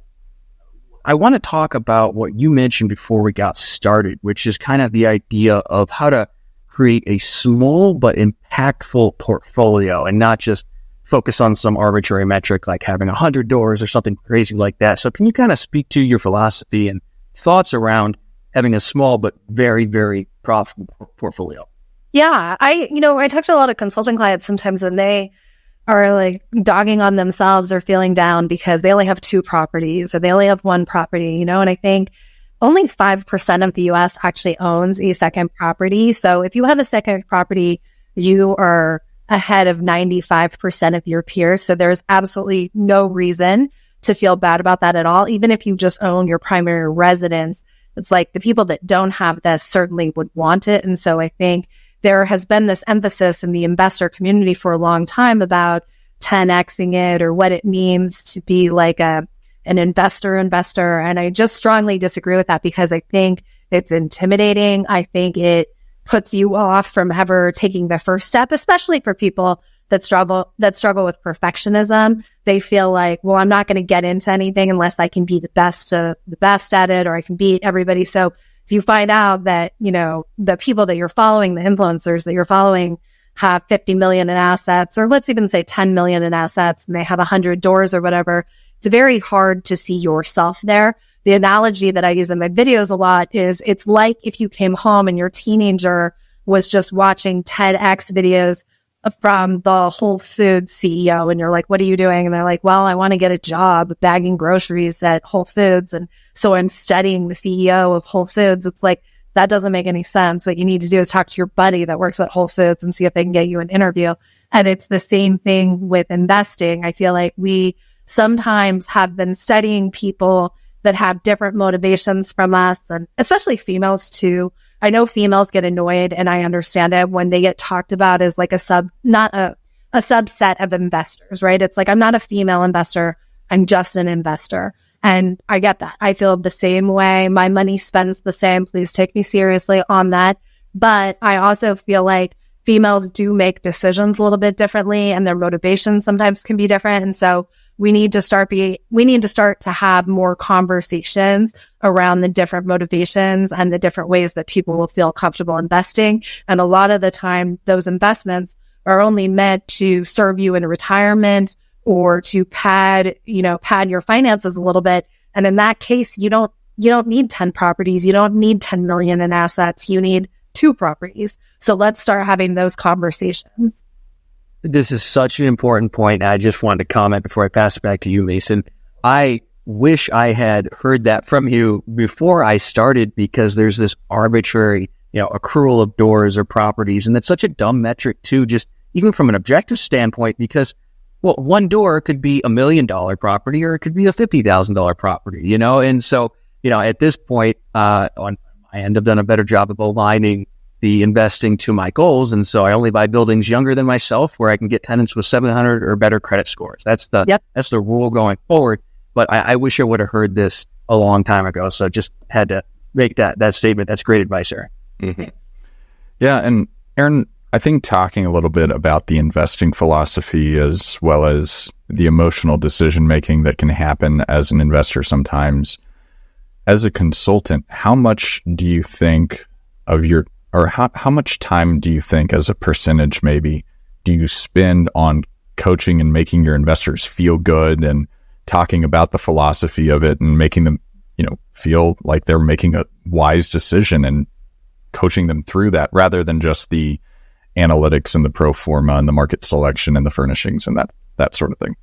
I want to talk about what you mentioned before we got started, which is kind of the idea of how to create a small but impactful portfolio and not just focus on some arbitrary metric like having 100 doors or something crazy like that. So can you kind of speak to your philosophy and thoughts around having a small but very, very profitable portfolio? Yeah, I talk to a lot of consulting clients sometimes, and they are like dogging on themselves or feeling down because they only have 2 properties or they only have 1 property, and I think only 5% of the US actually owns a second property. So if you have a second property, you are ahead of 95% of your peers. So there's absolutely no reason to feel bad about that at all. Even if you just own your primary residence, it's like the people that don't have this certainly would want it. And so I think there has been this emphasis in the investor community for a long time about 10xing it or what it means to be like an investor. And I just strongly disagree with that because I think it's intimidating. I think it puts you off from ever taking the first step, especially for people that struggle with perfectionism. They feel like, well, I'm not going to get into anything unless I can be the best at it, or I can beat everybody. So if you find out that, the people that you're following, the influencers that you're following have 50 million in assets, or let's even say 10 million in assets, and they have 100 doors or whatever, it's very hard to see yourself there. The analogy that I use in my videos a lot is it's like if you came home and your teenager was just watching TEDx videos from the Whole Foods CEO, and you're like, what are you doing? And they're like, well, I want to get a job bagging groceries at Whole Foods, and so I'm studying the CEO of Whole Foods. It's like, that doesn't make any sense. What you need to do is talk to your buddy that works at Whole Foods and see if they can get you an interview. And it's the same thing with investing. I feel like we sometimes have been studying people that have different motivations from us, and especially females too. I know females get annoyed, and I understand it when they get talked about as like not a subset of investors, right? It's like, I'm not a female investor. I'm just an investor. And I get that. I feel the same way. My money spends the same. Please take me seriously on that. But I also feel like females do make decisions a little bit differently, and their motivations sometimes can be different. And so we need to start to have more conversations around the different motivations and the different ways that people will feel comfortable investing. And a lot of the time, those investments are only meant to serve you in retirement or to pad your finances a little bit. And in that case, you don't need 10 properties. You don't need 10 million in assets. You need 2 properties. So let's start having those conversations. This is such an important point. I just wanted to comment before I pass it back to you, Mason. I wish I had heard that from you before I started, because there's this arbitrary, accrual of doors or properties. And that's such a dumb metric too, just even from an objective standpoint, because, well, 1 door could be $1 million property, or it could be a $50,000 property, And so, at this point, on my end, I've done a better job of aligning the investing to my goals. And so I only buy buildings younger than myself where I can get tenants with 700 or better credit scores. That's the rule going forward. But I wish I would have heard this a long time ago. So just had to make that statement. That's great advice, Erin. Mm-hmm. Yeah. And Erin, I think talking a little bit about the investing philosophy as well as the emotional decision-making that can happen as an investor sometimes, as a consultant, how much do you think of how much time do you think, as a percentage maybe, do you spend on coaching and making your investors feel good and talking about the philosophy of it and making them, feel like they're making a wise decision and coaching them through that, rather than just the analytics and the pro forma and the market selection and the furnishings and that sort of thing?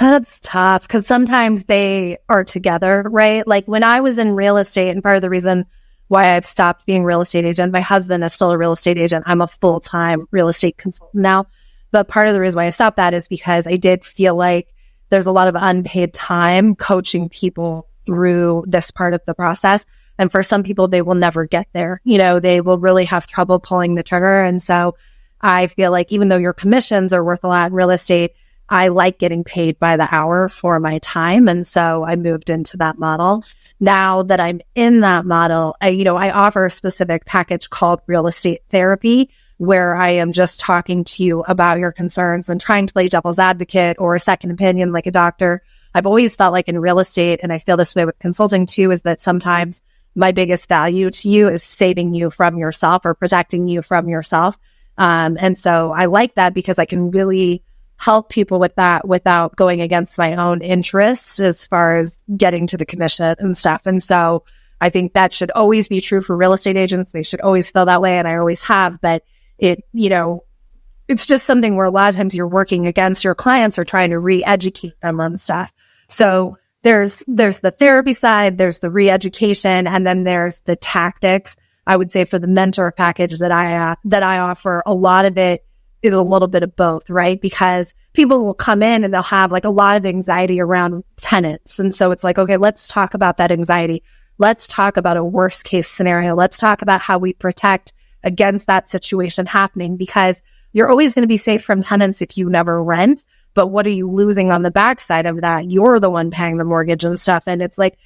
That's tough because sometimes they are together, right? Like when I was in real estate, and part of the reason why I've stopped being a real estate agent, my husband is still a real estate agent. I'm a full-time real estate consultant now. But part of the reason why I stopped that is because I did feel like there's a lot of unpaid time coaching people through this part of the process. And for some people, they will never get there. They will really have trouble pulling the trigger. And so I feel like even though your commissions are worth a lot in real estate, I like getting paid by the hour for my time. And so I moved into that model. Now that I'm in that model, I offer a specific package called real estate therapy, where I am just talking to you about your concerns and trying to play devil's advocate or a second opinion like a doctor. I've always felt like in real estate, and I feel this way with consulting too, is that sometimes my biggest value to you is saving you from yourself or protecting you from yourself. And so I like that because I can really help people with that without going against my own interests as far as getting to the commission and stuff. And so I think that should always be true for real estate agents. They should always feel that way. And I always have, but it's just something where a lot of times you're working against your clients or trying to re-educate them on stuff. So there's the therapy side, there's the re-education, and then there's the tactics. I would say for the mentor package that I offer, a lot of it is a little bit of both, right? Because people will come in and they'll have like a lot of anxiety around tenants. And so it's like, okay, let's talk about that anxiety. Let's talk about a worst case scenario. Let's talk about how we protect against that situation happening, because you're always going to be safe from tenants if you never rent. But what are you losing on the backside of that? You're the one paying the mortgage and stuff. And it's like,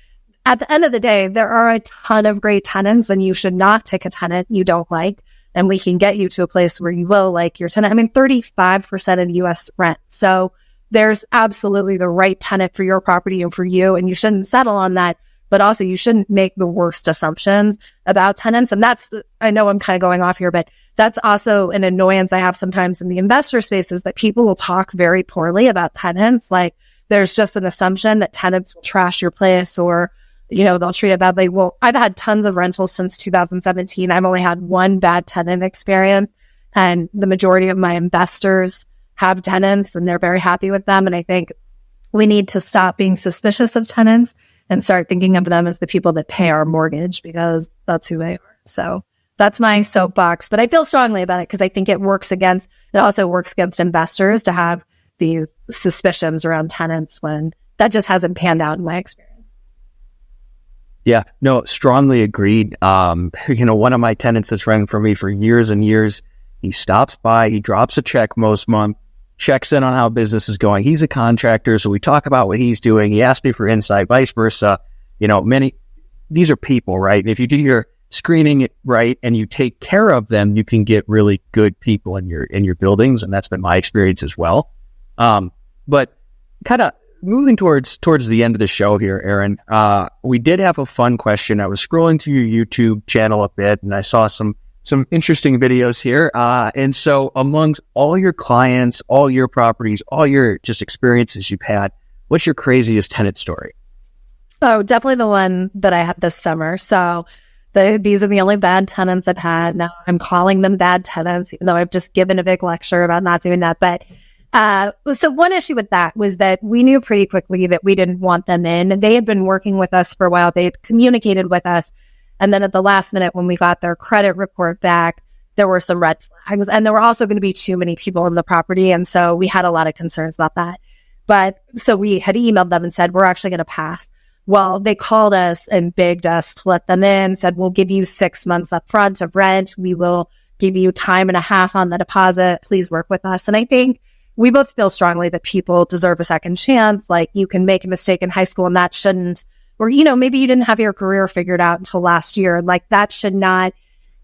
at the end of the day, there are a ton of great tenants, and you should not take a tenant you don't like. And we can get you to a place where you will like your tenant. I mean, 35% of the U.S. rent. So there's absolutely the right tenant for your property and for you. And you shouldn't settle on that. But also you shouldn't make the worst assumptions about tenants. And that's, I know I'm kind of going off here, but that's also an annoyance I have sometimes in the investor space, is that people will talk very poorly about tenants. Like there's just an assumption that tenants will trash your place, or, they'll treat it badly. Well, I've had tons of rentals since 2017. I've only had one bad tenant experience, and the majority of my investors have tenants and they're very happy with them. And I think we need to stop being suspicious of tenants and start thinking of them as the people that pay our mortgage, because that's who they are. So that's my soapbox, but I feel strongly about it because I think it also works against investors to have these suspicions around tenants when that just hasn't panned out in my experience. Yeah, no, strongly agreed. One of my tenants that's rented for me for years and years, he stops by, he drops a check most month, checks in on how business is going. He's a contractor, so we talk about what he's doing. He asked me for insight, vice versa. These are people, right? And if you do your screening it right and you take care of them, you can get really good people in your buildings, and that's been my experience as well. But kind of moving towards the end of the show here, Erin, we did have a fun question. I was scrolling through your YouTube channel a bit, and I saw some interesting videos here. And so amongst all your clients, all your properties, all your just experiences you've had, what's your craziest tenant story? Oh, definitely the one that I had this summer. So these are the only bad tenants I've had. Now I'm calling them bad tenants, even though I've just given a big lecture about not doing that. But so one issue with that was that we knew pretty quickly that we didn't want them in. They had been working with us for a while. They had communicated with us. And then at the last minute, when we got their credit report back, there were some red flags, and there were also going to be too many people in the property. And so we had a lot of concerns about that. But so we had emailed them and said, we're actually going to pass. Well, they called us and begged us to let them in, said, we'll give you 6 months up front of rent. We will give you time and a half on the deposit. Please work with us. And I think we both feel strongly that people deserve a second chance. Like, you can make a mistake in high school and that shouldn't, or, maybe you didn't have your career figured out until last year. Like, that should not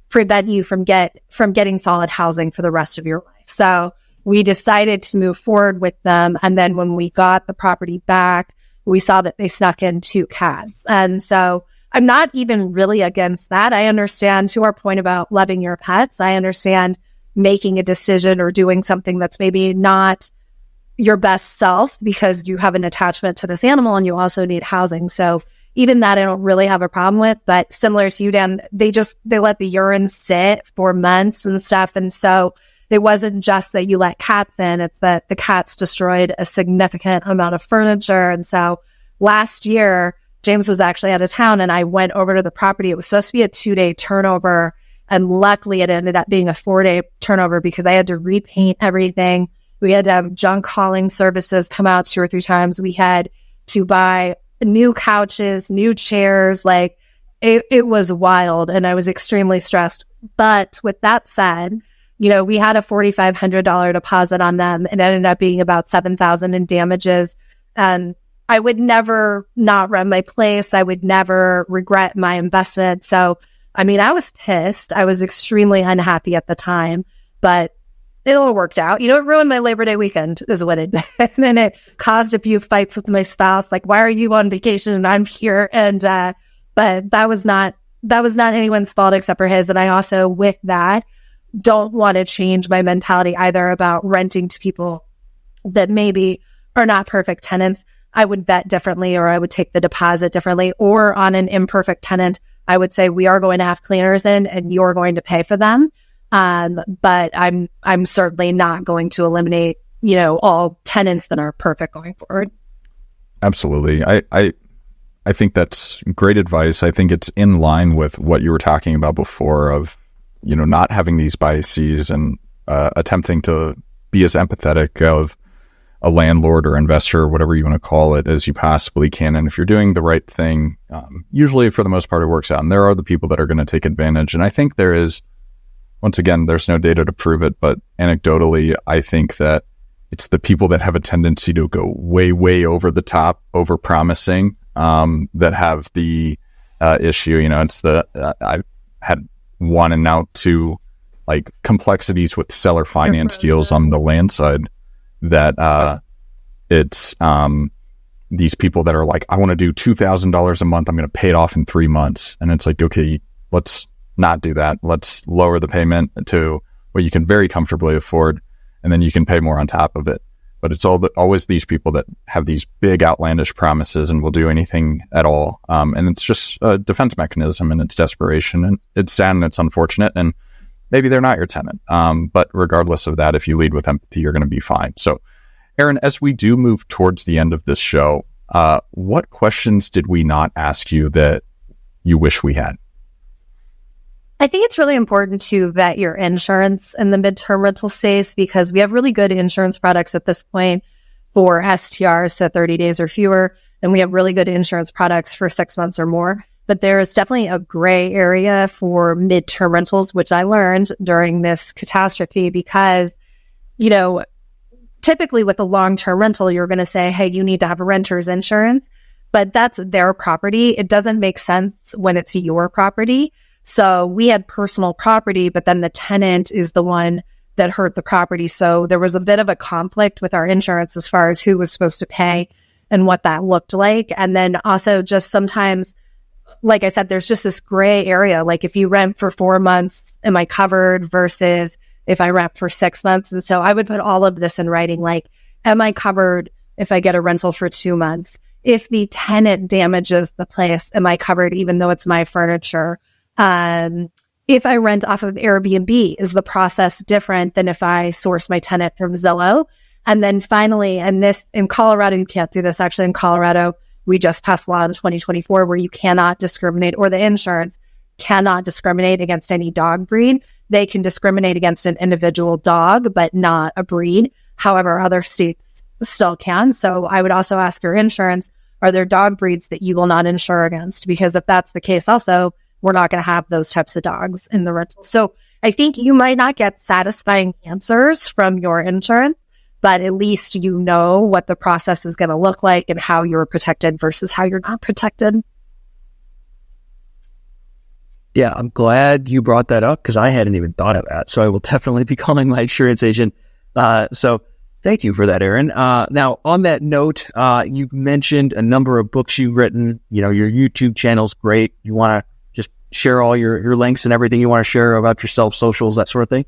prevent you from getting solid housing for the rest of your life. So we decided to move forward with them. And then when we got the property back, we saw that they snuck in 2 cats. And so I'm not even really against that. I understand, to our point about loving your pets, I understand making a decision or doing something that's maybe not your best self because you have an attachment to this animal and you also need housing. So even that I don't really have a problem with. But similar to you, Dan, they let the urine sit for months and stuff. And so it wasn't just that you let cats in, it's that the cats destroyed a significant amount of furniture. And so last year, James was actually out of town and I went over to the property. It was supposed to be a 2-day turnover. And luckily it ended up being a 4-day turnover because I had to repaint everything. We had to have junk hauling services come out 2 or 3 times. We had to buy new couches, new chairs. Like, it was wild and I was extremely stressed. But with that said, we had a $4,500 deposit on them. It ended up being about $7,000 in damages. And I would never not rent my place. I would never regret my investment. So, I was pissed. I was extremely unhappy at the time, but it all worked out. It ruined my Labor Day weekend is what it did. And then it caused a few fights with my spouse. Like, why are you on vacation and I'm here? And, but that was not anyone's fault except for his. And I also, with that, don't want to change my mentality either about renting to people that maybe are not perfect tenants, I would vet differently, or I would take the deposit differently. Or on an imperfect tenant, I would say we are going to have cleaners in and you're going to pay for them. But I'm certainly not going to eliminate, all tenants that are perfect going forward. Absolutely. I think that's great advice. I think it's in line with what you were talking about before of, not having these biases and attempting to be as empathetic of a landlord or investor, or whatever you want to call it, as you possibly can. And if you're doing the right thing, usually for the most part, it works out. And there are the people that are going to take advantage. And I think there is, once again, there's no data to prove it, but anecdotally, I think that it's the people that have a tendency to go way, way over the top, over promising, that have the issue. It's I've had one and now two, like, complexities with seller finance deals on the land side, that it's these people that are like, I want to do $2,000 a month. I'm going to pay it off in 3 months. And it's like, okay, let's not do that. Let's lower the payment to what you can very comfortably afford, and then you can pay more on top of it. But it's always these people that have these big outlandish promises and will do anything at all. And it's just a defense mechanism, and it's desperation, and it's sad and it's unfortunate. And maybe they're not your tenant. But regardless of that, if you lead with empathy, you're going to be fine. So, Erin, as we do move towards the end of this show, what questions did we not ask you that you wish we had? I think it's really important to vet your insurance in the midterm rental space, because we have really good insurance products at this point for STRs, so 30 days or fewer. And we have really good insurance products for 6 months or more. But there is definitely a gray area for midterm rentals, which I learned during this catastrophe, because, typically with a long-term rental, you're going to say, hey, you need to have a renter's insurance, but that's their property. It doesn't make sense when it's your property. So we had personal property, but then the tenant is the one that hurt the property. So there was a bit of a conflict with our insurance as far as who was supposed to pay and what that looked like. And then also just sometimes, like I said, there's just this gray area. Like, if you rent for 4 months, am I covered versus if I rent for 6 months? And so I would put all of this in writing. Like, am I covered if I get a rental for 2 months? If the tenant damages the place, am I covered even though it's my furniture? If I rent off of Airbnb, is the process different than if I source my tenant from Zillow? And then finally, and this in Colorado, you can't do this. Actually, in Colorado, we just passed a law in 2024 where you cannot discriminate, or the insurance cannot discriminate against any dog breed. They can discriminate against an individual dog, but not a breed. However, other states still can. So I would also ask your insurance, are there dog breeds that you will not insure against? Because if that's the case also, we're not going to have those types of dogs in the rental. So I think you might not get satisfying answers from your insurance, but at least you know what the process is going to look like and how you're protected versus how you're not protected. Yeah, I'm glad you brought that up, because I hadn't even thought of that. So I will definitely be calling my insurance agent. So thank you for that, Erin. Now, on that note, you've mentioned a number of books you've written. Your YouTube channel's great. You want to just share all your links and everything you want to share about yourself, socials, that sort of thing?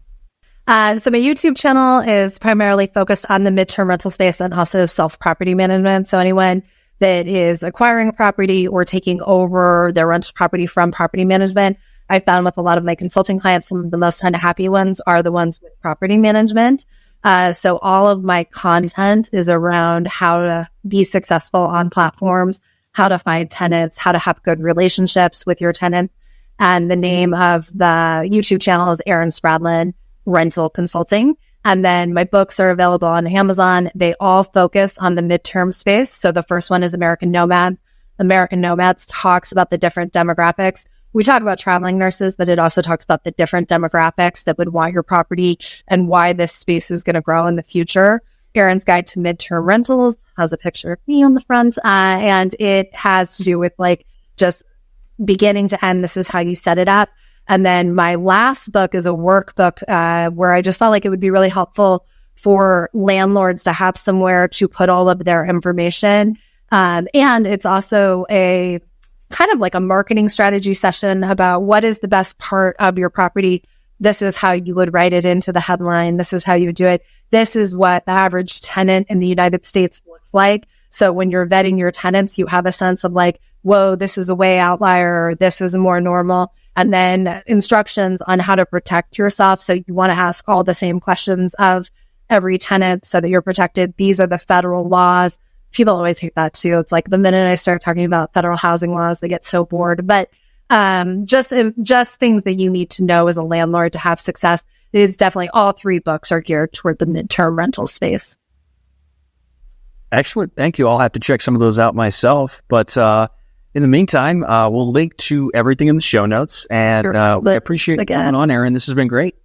So my YouTube channel is primarily focused on the midterm rental space and also self-property management. So anyone that is acquiring a property or taking over their rental property from property management, I found with a lot of my consulting clients, some of the most unhappy ones are the ones with property management. So all of my content is around how to be successful on platforms, how to find tenants, how to have good relationships with your tenants. And the name of the YouTube channel is Erin Spradlin Rental Consulting. And then my books are available on Amazon. They all focus on the midterm space. So the first one is American Nomads. American Nomads talks about the different demographics. We talk about traveling nurses, but it also talks about the different demographics that would want your property and why this space is going to grow in the future. Erin's Guide to Midterm Rentals has a picture of me on the front, and it has to do with like just beginning to end. This is how you set it up. And then my last book is a workbook where I just felt like it would be really helpful for landlords to have somewhere to put all of their information. And it's also a kind of like a marketing strategy session about what is the best part of your property This is how you would write it into the headline. This is how you would do it. This is what the average tenant in the United States looks like. So when you're vetting your tenants, you have a sense of like, whoa, this is a way outlier, or this is more normal. And then instructions on how to protect yourself. So you want to ask all the same questions of every tenant so that you're protected. These are the federal laws. People always hate that too. It's like the minute I start talking about federal housing laws, they get so bored. But just things that you need to know as a landlord to have success. Is definitely all 3 books are geared toward the midterm rental space. Excellent. Thank you. I'll have to check some of those out myself. But in the meantime, we'll link to everything in the show notes. And I appreciate you coming on, Erin. This has been great.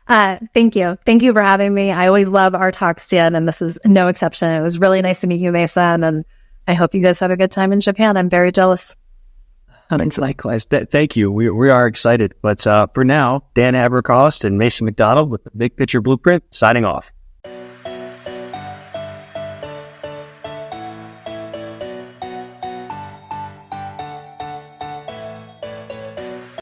Thank you. Thank you for having me. I always love our talks, Dan, and this is no exception. It was really nice to meet you, Mason, and I hope you guys have a good time in Japan. I'm very jealous. And likewise. Thank you. We are excited. But for now, Dan Abercost and Mason McDonald with the Big Picture Blueprint signing off.